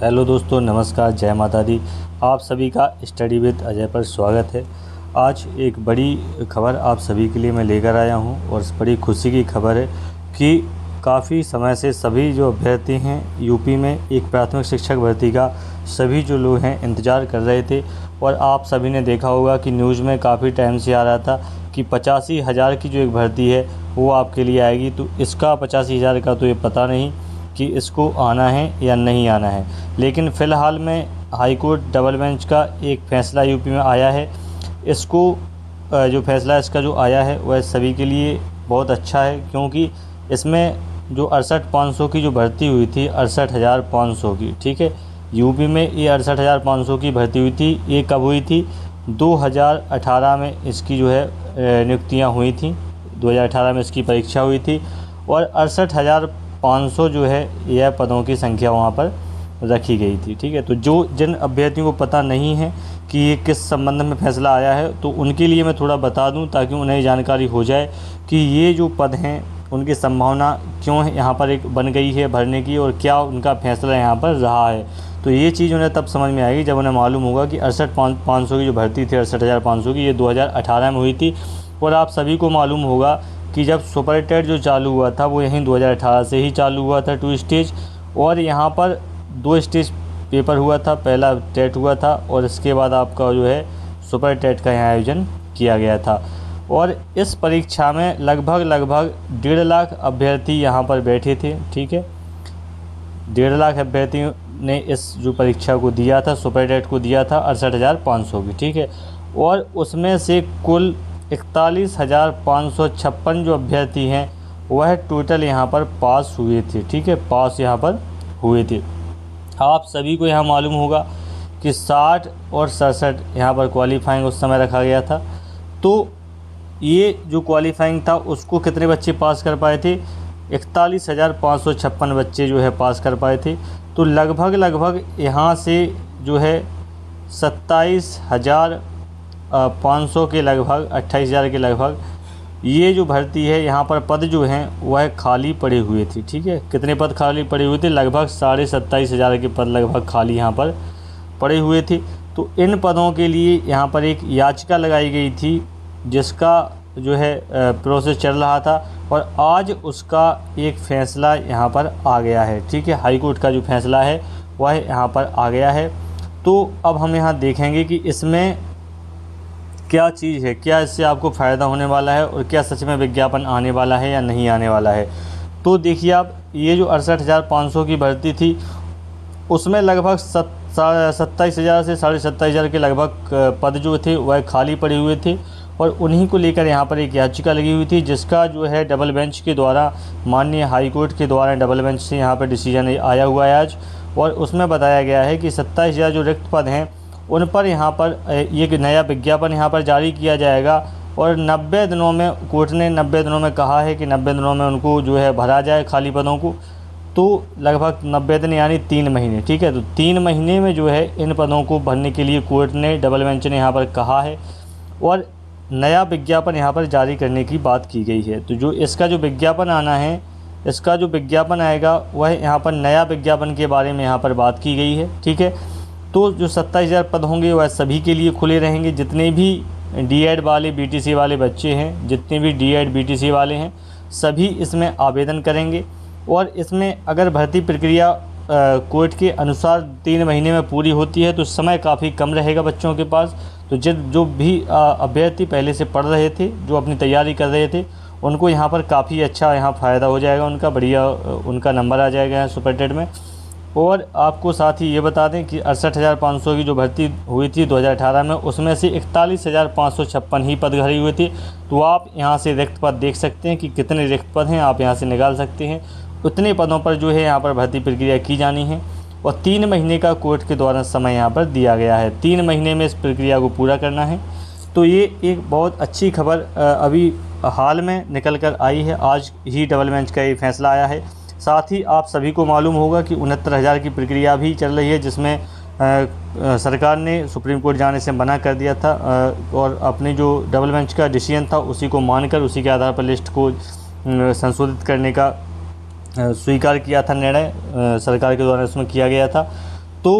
Hello दोस्तों, नमस्कार, जय माता दी। आप सभी का स्टडी विद अजय पर स्वागत है। आज एक बड़ी खबर आप सभी के लिए मैं लेकर आया हूं और बड़ी खुशी की खबर है कि काफ़ी समय से सभी जो अभ्यर्थी हैं यूपी में एक प्राथमिक शिक्षक भर्ती का सभी जो लोग हैं इंतज़ार कर रहे थे। और आप सभी ने देखा होगा कि न्यूज़ में काफ़ी टाइम से आ रहा था कि 85,000 की जो एक भर्ती है वो आपके लिए आएगी। तो इसका 85,000 का तो ये पता नहीं कि इसको आना है या नहीं आना है, लेकिन फ़िलहाल में हाई कोर्ट डबल बेंच का एक फ़ैसला यूपी में आया है। इसको जो फ़ैसला इसका जो आया है वह सभी के लिए बहुत अच्छा है, क्योंकि इसमें जो 68,500 की जो भर्ती हुई थी 68,500 की, ठीक है, यूपी में ये 68,500 की भर्ती हुई थी। ये कब हुई थी? 2018 में इसकी जो है नियुक्तियाँ हुई थी। 2018 में इसकी परीक्षा हुई थी और 68,500 जो है यह पदों की संख्या वहाँ पर रखी गई थी। ठीक है, तो जिन अभ्यर्थियों को पता नहीं है कि ये किस संबंध में फ़ैसला आया है, तो उनके लिए मैं थोड़ा बता दूं ताकि उन्हें जानकारी हो जाए कि ये जो पद हैं उनकी संभावना क्यों यहाँ पर एक बन गई है भरने की, और क्या उनका फ़ैसला यहाँ पर रहा है। तो ये चीज़ उन्हें तब समझ में आएगी जब उन्हें मालूम होगा कि 68,500 की जो भर्ती थी 68,500 की, ये 2018 में हुई थी। और आप सभी को मालूम होगा कि जब सुपर टेट जो चालू हुआ था वो यहीं 2018 से ही चालू हुआ था, 2 स्टेज, और यहाँ पर 2 स्टेज पेपर हुआ था। पहला टेट हुआ था और इसके बाद आपका जो है सुपर टेट का यहाँ आयोजन किया गया था। और इस परीक्षा में लगभग 1.5 लाख अभ्यर्थी यहाँ पर बैठे थे। ठीक है, 1.5 लाख अभ्यर्थियों ने इस जो परीक्षा को दिया था, सुपर टेट को दिया था 68,500 की। ठीक है, और उसमें से कुल 41,556 जो अभ्यर्थी हैं वह टोटल यहाँ पर पास हुए थे। ठीक है, पास यहाँ पर हुए थे। आप सभी को यहाँ मालूम होगा कि 60 और 67 यहाँ पर क्वालिफाइंग उस समय रखा गया था। तो ये जो क्वालिफाइंग था उसको कितने बच्चे पास कर पाए थे? 41,556 बच्चे जो है पास कर पाए थे। तो लगभग यहाँ से जो है 27,500 के लगभग, 28,000 के लगभग ये जो भर्ती है यहाँ पर पद जो हैं वह खाली पड़े हुए थे। ठीक है, कितने पद खाली पड़े हुए थे? लगभग 27,500 के पद लगभग खाली यहाँ पर पड़े हुए थे। तो इन पदों के लिए यहाँ पर एक याचिका लगाई गई थी जिसका जो है प्रोसेस चल रहा था, और आज उसका एक फ़ैसला यहाँ पर आ गया है। ठीक है, हाई कोर्ट का जो फ़ैसला है वह यहाँ पर आ गया है। तो अब हम यहाँ देखेंगे कि इसमें क्या चीज़ है, क्या इससे आपको फ़ायदा होने वाला है और क्या सच में विज्ञापन आने वाला है या नहीं आने वाला है। तो देखिए आप, ये जो 68,500 की भर्ती थी उसमें लगभग 27,000 से 27,500 के लगभग पद जो थे वह खाली पड़े हुए थे, और उन्हीं को लेकर यहाँ पर एक याचिका लगी हुई थी जिसका जो है डबल बेंच के द्वारा, माननीय हाई कोर्ट के द्वारा डबल बेंच से यहाँ पर डिसीजन आया हुआ है आज। और उसमें बताया गया है कि 27,000 जो रिक्त पद हैं उन पर यहाँ पर एक नया विज्ञापन यहाँ पर जारी किया जाएगा, और 90 दिनों में, कोर्ट ने 90 दिनों में कहा है कि 90 दिनों में उनको जो है भरा जाए खाली पदों को। तो लगभग 90 दिन यानी 3 महीने। ठीक है, तो 3 महीने में जो है इन पदों को भरने के लिए कोर्ट ने, डबल बेंच ने यहाँ पर कहा है, और नया विज्ञापन यहाँ पर जारी करने की बात की गई है। तो जो इसका जो विज्ञापन आना है, इसका जो विज्ञापन आएगा वह यहाँ पर नया विज्ञापन के बारे में यहाँ पर बात की गई है। ठीक है, तो जो 27,000 पद होंगे वह सभी के लिए खुले रहेंगे। जितने भी डीएड वाले, बीटीसी वाले बच्चे हैं, जितने भी डीएड बीटीसी वाले हैं, सभी इसमें आवेदन करेंगे। और इसमें अगर भर्ती प्रक्रिया कोर्ट के अनुसार 3 महीने में पूरी होती है तो समय काफ़ी कम रहेगा बच्चों के पास। तो जो भी अभ्यर्थी पहले से पढ़ रहे थे, जो अपनी तैयारी कर रहे थे, उनको यहाँ पर काफ़ी अच्छा यहाँ फ़ायदा हो जाएगा, उनका बढ़िया उनका नंबर आ जाएगा यहाँ सुपर टेट में। और आपको साथ ही ये बता दें कि 68,500 की जो भर्ती हुई थी 2018 में, उसमें से 41,556 ही पद भरे हुए थे। तो आप यहाँ से रिक्त पद देख सकते हैं कि कितने रिक्त पद हैं, आप यहाँ से निकाल सकते हैं। उतने पदों पर जो है यहाँ पर भर्ती प्रक्रिया की जानी है, और 3 महीने का कोर्ट के द्वारा समय यहाँ पर दिया गया है। 3 महीने में इस प्रक्रिया को पूरा करना है। तो ये एक बहुत अच्छी खबर अभी हाल में निकल कर आई है। आज ही डबल बेंच का ये फैसला आया है। साथ ही आप सभी को मालूम होगा कि 69,000 की प्रक्रिया भी चल रही है, जिसमें सरकार ने सुप्रीम कोर्ट जाने से मना कर दिया था, और अपने जो डबल बेंच का डिसीजन था उसी को मानकर, उसी के आधार पर लिस्ट को संशोधित करने का स्वीकार किया था, निर्णय सरकार के द्वारा इसमें किया गया था। तो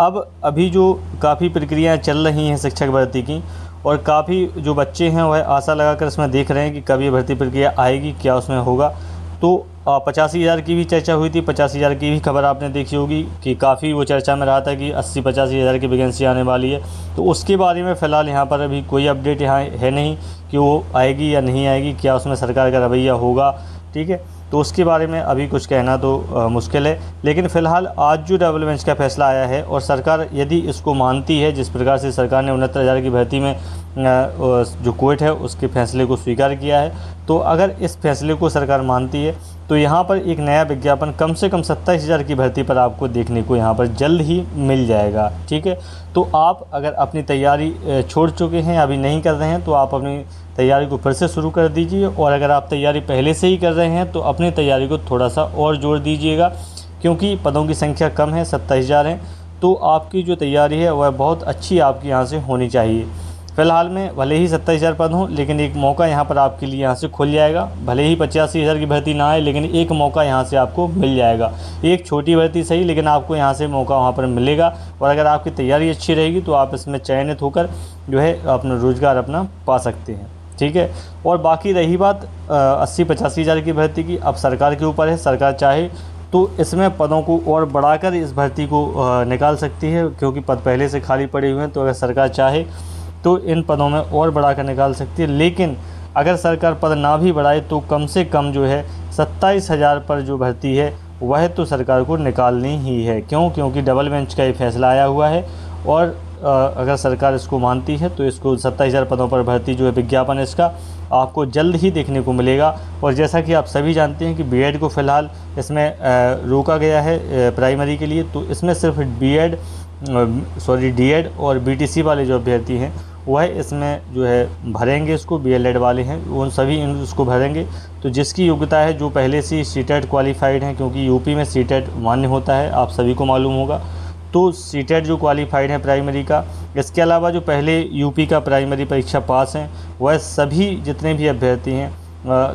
अब अभी जो काफ़ी प्रक्रियाएं चल रही हैं शिक्षक भर्ती की, और काफ़ी जो बच्चे हैं वह आशा लगाकर इसमें देख रहे हैं कि कब ये भर्ती प्रक्रिया आएगी, क्या उसमें होगा। तो 85,000 की भी चर्चा हुई थी, 50,000 की भी खबर आपने देखी होगी कि काफ़ी वो चर्चा में रहा था कि 80-85,000 की वैकेंसी आने वाली है। तो उसके बारे में फ़िलहाल यहाँ पर अभी कोई अपडेट यहाँ है नहीं कि वो आएगी या नहीं आएगी, क्या उसमें सरकार का रवैया होगा, ठीक है। तो उसके बारे में अभी कुछ कहना तो मुश्किल है। लेकिन फ़िलहाल आज जो डबल बेंच का फ़ैसला आया है, और सरकार यदि इसको मानती है, जिस प्रकार से सरकार ने 69,000 की भर्ती में जो कोर्ट है उसके फ़ैसले को स्वीकार किया है, तो अगर इस फैसले को सरकार मानती है तो यहाँ पर एक नया विज्ञापन कम से कम 27,000 की भर्ती पर आपको देखने को यहाँ पर जल्द ही मिल जाएगा, ठीक है। तो आप अगर अपनी तैयारी छोड़ चुके हैं, अभी नहीं कर रहे हैं, तो आप अपनी तैयारी को फिर से शुरू कर दीजिए। और अगर आप तैयारी पहले से ही कर रहे हैं तो अपनी तैयारी को थोड़ा सा और जोर दीजिएगा, क्योंकि पदों की संख्या कम है, 27,000 हैं। तो आपकी जो तैयारी है वह बहुत अच्छी आपकी यहाँ से होनी चाहिए। फ़िलहाल में भले ही 27,000 पद हों, लेकिन एक मौका यहाँ पर आपके लिए यहाँ से खुल जाएगा। भले ही 85,000 की भर्ती ना आए, लेकिन एक मौका यहाँ से आपको मिल जाएगा। एक छोटी भर्ती सही, लेकिन आपको यहाँ से मौका वहाँ पर मिलेगा। और अगर आपकी तैयारी अच्छी रहेगी तो आप इसमें चयनित होकर जो है अपना रोज़गार अपना पा सकते हैं, ठीक है। और बाकी रही बात 80-85,000 की भर्ती की, अब सरकार के ऊपर है। सरकार चाहे तो इसमें पदों को और बढ़ाकर इस भर्ती को निकाल सकती है, क्योंकि पद पहले से खाली पड़े हुए हैं। तो अगर सरकार चाहे तो इन पदों में और बढ़ाकर निकाल सकती है। लेकिन अगर सरकार पद ना भी बढ़ाए तो कम से कम जो है 27,000 पर जो भर्ती है वह तो सरकार को निकालनी ही है। क्यों? क्योंकि डबल बेंच का ये फैसला आया हुआ है, और अगर सरकार इसको मानती है तो इसको 27,000 पदों पर भर्ती जो है विज्ञापन इसका आपको जल्द ही देखने को मिलेगा। और जैसा कि आप सभी जानते हैं कि बीएड को फ़िलहाल इसमें रोका गया है प्राइमरी के लिए। तो इसमें सिर्फ डीएड और बीटीसी वाले जो अभ्यर्थी हैं वह इसमें जो है भरेंगे, इसको बीएलएड वाले हैं उन सभी उसको भरेंगे। तो जिसकी योग्यता है, जो पहले से सीटेट क्वालिफाइड हैं, क्योंकि यूपी में सीटेट मान्य होता है, आप सभी को मालूम होगा। तो सीटेट जो क्वालिफाइड है प्राइमरी का, इसके अलावा जो पहले यूपी का प्राइमरी परीक्षा पास हैं, वह सभी जितने भी अभ्यर्थी हैं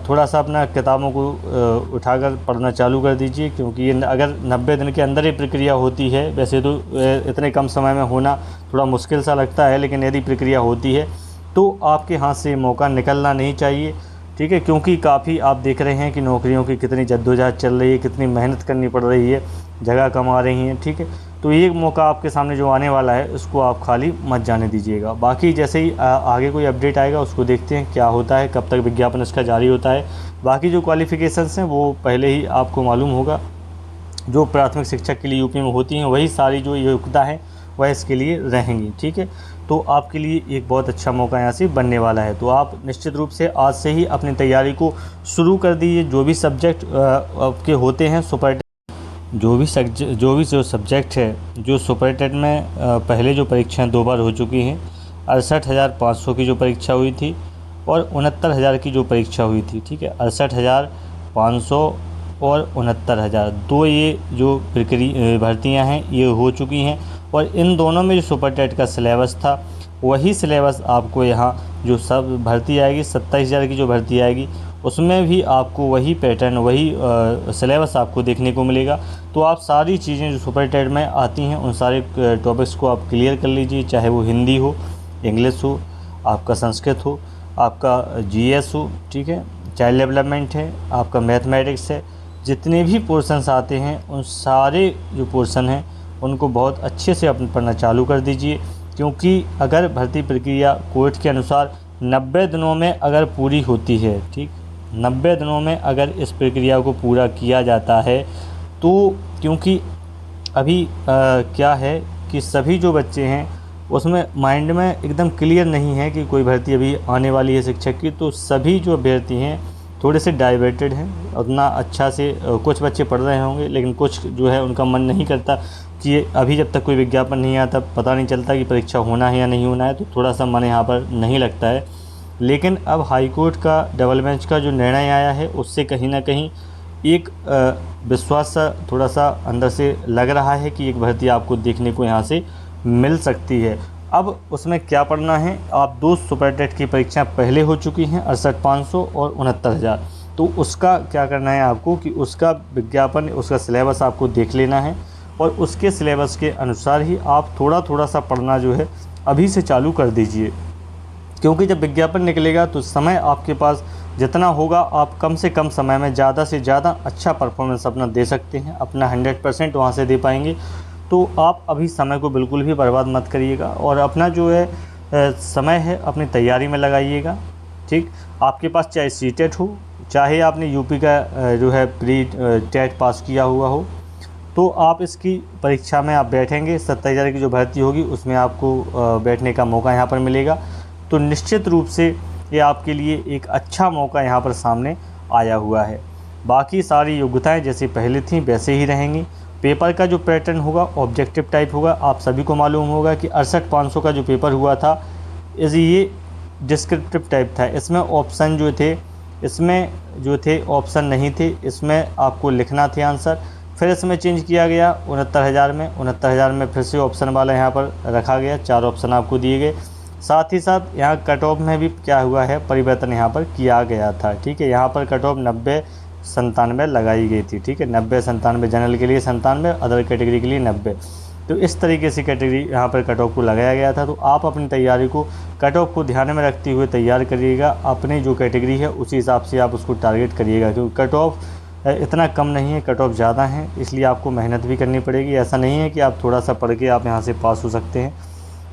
थोड़ा सा अपना किताबों को उठाकर पढ़ना चालू कर दीजिए, क्योंकि ये अगर 90 दिन के अंदर ही प्रक्रिया होती है, वैसे तो इतने कम समय में होना थोड़ा मुश्किल सा लगता है, लेकिन यदि प्रक्रिया होती है तो आपके हाथ से मौका निकलना नहीं चाहिए, ठीक है। क्योंकि काफ़ी आप देख रहे हैं कि नौकरियों की कितनी जद्दोजहद चल रही है, कितनी मेहनत करनी पड़ रही है, जगह कम आ रही हैं, ठीक है। तो ये मौका आपके सामने जो आने वाला है उसको आप खाली मत जाने दीजिएगा। बाकी जैसे ही आगे कोई अपडेट आएगा उसको देखते हैं क्या होता है, कब तक विज्ञापन इसका जारी होता है। बाकी जो क्वालिफ़िकेशंस हैं वो पहले ही आपको मालूम होगा, जो प्राथमिक शिक्षक के लिए यूपी में होती हैं वही सारी जो योग्यता है वह इसके लिए रहेंगी, ठीक है। तो आपके लिए एक बहुत अच्छा मौका यहाँ से बनने वाला है। तो आप निश्चित रूप से आज से ही अपनी तैयारी को शुरू कर दीजिए। जो भी सब्जेक्ट आपके होते हैं जो भी सब्जेक्ट है, जो सुपरटेट में पहले जो परीक्षाएं 2 बार हो चुकी हैं, 68,500 की जो परीक्षा हुई थी और 69,000 की जो परीक्षा हुई थी, ठीक है। 68,500 और 69,000 दो ये जो भर्तियां हैं ये हो चुकी हैं। और इन दोनों में जो सुपरटेट का सिलेबस था वही सिलेबस आपको यहाँ जो सब भर्ती आएगी, 27,000 की जो भर्ती आएगी उसमें भी आपको वही पैटर्न, वही सिलेबस आपको देखने को मिलेगा। तो आप सारी चीज़ें जो सुपरटेट में आती हैं उन सारे टॉपिक्स को आप क्लियर कर लीजिए, चाहे वो हिंदी हो, इंग्लिश हो, आपका संस्कृत हो, आपका जीएस हो, ठीक है, चाइल्ड डेवलपमेंट है, आपका मैथमेटिक्स है। जितने भी पोर्शंस आते हैं उन सारे जो पोर्शन हैं उनको बहुत अच्छे से अपन पढ़ना चालू कर दीजिए, क्योंकि अगर भर्ती प्रक्रिया कोर्ट के अनुसार 90 दिनों में अगर पूरी होती है, ठीक, 90 दिनों में अगर इस प्रक्रिया को पूरा किया जाता है तो, क्योंकि अभी क्या है कि सभी जो बच्चे हैं उसमें माइंड में एकदम क्लियर नहीं है कि कोई भर्ती अभी आने वाली है शिक्षक की। तो सभी जो अभ्यर्थी हैं थोड़े से डाइवर्टेड हैं, उतना अच्छा से कुछ बच्चे पढ़ रहे होंगे, लेकिन कुछ जो है उनका मन नहीं करता कि अभी जब तक कोई विज्ञापन नहीं आता पता नहीं चलता कि परीक्षा होना है या नहीं होना है, तो थोड़ा सा मन यहाँ पर नहीं लगता है। लेकिन अब हाई कोर्ट का डबल बेंच का जो निर्णय आया है उससे कहीं ना कहीं एक विश्वास सा थोड़ा सा अंदर से लग रहा है कि एक भर्ती आपको देखने को यहाँ से मिल सकती है। अब उसमें क्या पढ़ना है, आप 2 सुपरटेट की परीक्षाएं पहले हो चुकी हैं, 68,500 और 69,000। तो उसका क्या करना है आपको कि उसका विज्ञापन, उसका सिलेबस आपको देख लेना है और उसके सिलेबस के अनुसार ही आप थोड़ा थोड़ा सा पढ़ना जो है अभी से चालू कर दीजिए, क्योंकि जब विज्ञापन निकलेगा तो समय आपके पास जितना होगा आप कम से कम समय में ज़्यादा से ज़्यादा अच्छा परफॉर्मेंस अपना दे सकते हैं, अपना 100% वहाँ से दे पाएंगे। तो आप अभी समय को बिल्कुल भी बर्बाद मत करिएगा और अपना जो है समय है अपनी तैयारी में लगाइएगा। ठीक, आपके पास चाहे सीटेट हो, चाहे आपने यूपी का जो है प्री टेट पास किया हुआ हो, तो आप इसकी परीक्षा में आप बैठेंगे, 27,000 की जो भर्ती होगी उसमें आपको बैठने का मौका यहाँ पर मिलेगा। तो निश्चित रूप से ये आपके लिए एक अच्छा मौका यहाँ पर सामने आया हुआ है। बाकी सारी योग्यताएं जैसे पहले थी वैसे ही रहेंगी। पेपर का जो पैटर्न होगा ऑब्जेक्टिव टाइप होगा। आप सभी को मालूम होगा कि 68,500 का जो पेपर हुआ था ये डिस्क्रिप्टिव टाइप था। इसमें ऑप्शन जो थे, इसमें जो थे ऑप्शन नहीं थे, इसमें आपको लिखना थे आंसर। फिर इसमें चेंज किया गया 69,000 में, 69,000 में फिर से ऑप्शन वाला यहाँ पर रखा गया, 4 ऑप्शन आपको दिए गए। साथ ही साथ यहाँ कट ऑफ में भी क्या हुआ है, परिवर्तन यहाँ पर किया गया था। ठीक है, यहाँ पर कट ऑफ 90-97 लगाई गई थी। ठीक है, 90-97, जनरल के लिए 97, अदर कैटेगरी के लिए 90। तो इस तरीके से कैटेगरी यहाँ पर कट ऑफ को लगाया गया था। तो आप अपनी तैयारी को कट ऑफ को ध्यान में रखते हुए तैयार करिएगा। अपनी जो कैटेगरी है उसी हिसाब से आप उसको टारगेट करिएगा, क्योंकि कट ऑफ इतना कम नहीं है, कट ऑफ ज़्यादा है, इसलिए आपको मेहनत भी करनी पड़ेगी। ऐसा नहीं है कि आप थोड़ा सा पढ़ के आप यहाँ से पास हो सकते हैं।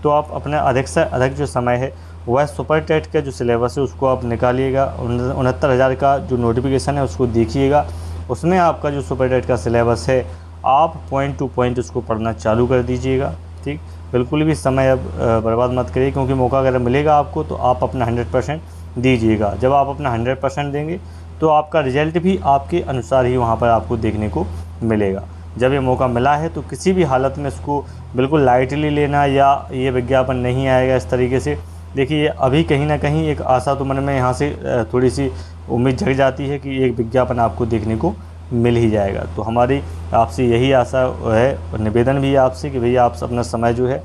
तो आप अपना अधिक से अधिक जो समय है वह सुपर टेट का जो सिलेबस है उसको आप निकालिएगा। 69,000 का जो नोटिफिकेशन है उसको देखिएगा, उसमें आपका जो सुपर टेट का सिलेबस है आप पॉइंट टू पॉइंट उसको पढ़ना चालू कर दीजिएगा। ठीक, बिल्कुल भी समय अब बर्बाद मत करिए, क्योंकि मौका अगर मिलेगा आपको तो आप अपना 100% दीजिएगा। जब आप अपना 100% देंगे तो आपका रिजल्ट भी आपके अनुसार ही वहाँ पर आपको देखने को मिलेगा। जब ये मौका मिला है तो किसी भी हालत में इसको बिल्कुल लाइटली लेना या ये विज्ञापन नहीं आएगा इस तरीके से। देखिए, अभी कहीं ना कहीं एक आशा तो मन में यहाँ से थोड़ी सी उम्मीद जग जाती है कि एक विज्ञापन आपको देखने को मिल ही जाएगा। तो हमारी आपसे यही आशा है और निवेदन भी है आपसे कि भैया आप अपना समय जो है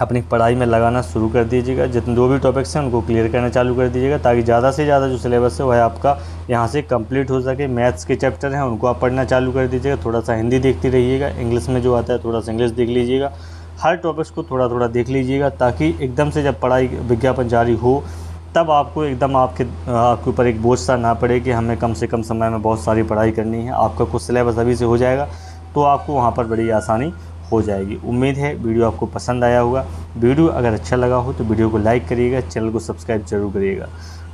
अपनी पढ़ाई में लगाना शुरू कर दीजिएगा। जितने जो भी टॉपिक्स हैं उनको क्लियर करना चालू कर दीजिएगा, ताकि ज़्यादा से ज़्यादा जो सिलेबस है वह आपका यहाँ से कंप्लीट हो सके। मैथ्स के चैप्टर हैं उनको आप पढ़ना चालू कर दीजिएगा। थोड़ा सा हिंदी देखते रहिएगा, इंग्लिश में जो आता है थोड़ा सा इंग्लिश देख लीजिएगा। हर टॉपिक्स को थोड़ा थोड़ा देख लीजिएगा, ताकि एकदम से जब पढ़ाई विज्ञापन जारी हो तब आपको एकदम आपके ऊपर एक बोझ सा ना पड़े कि हमें कम से कम समय में बहुत सारी पढ़ाई करनी है। आपका कुछ सिलेबस अभी से हो जाएगा तो आपको वहाँ पर बड़ी आसानी हो जाएगी। उम्मीद है वीडियो आपको पसंद आया होगा। वीडियो अगर अच्छा लगा हो तो वीडियो को लाइक करिएगा, चैनल को सब्सक्राइब जरूर करिएगा।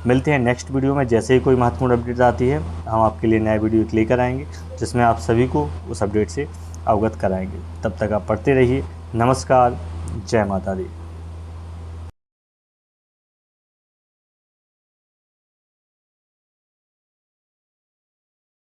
मिलते हैं नेक्स्ट वीडियो में। जैसे ही कोई महत्वपूर्ण अपडेट आती है हम आपके लिए नया वीडियो लेकर आएंगे, जिसमें आप सभी को उस अपडेट से अवगत कराएंगे। तब तक आप पढ़ते रहिए। नमस्कार, जय माता दी।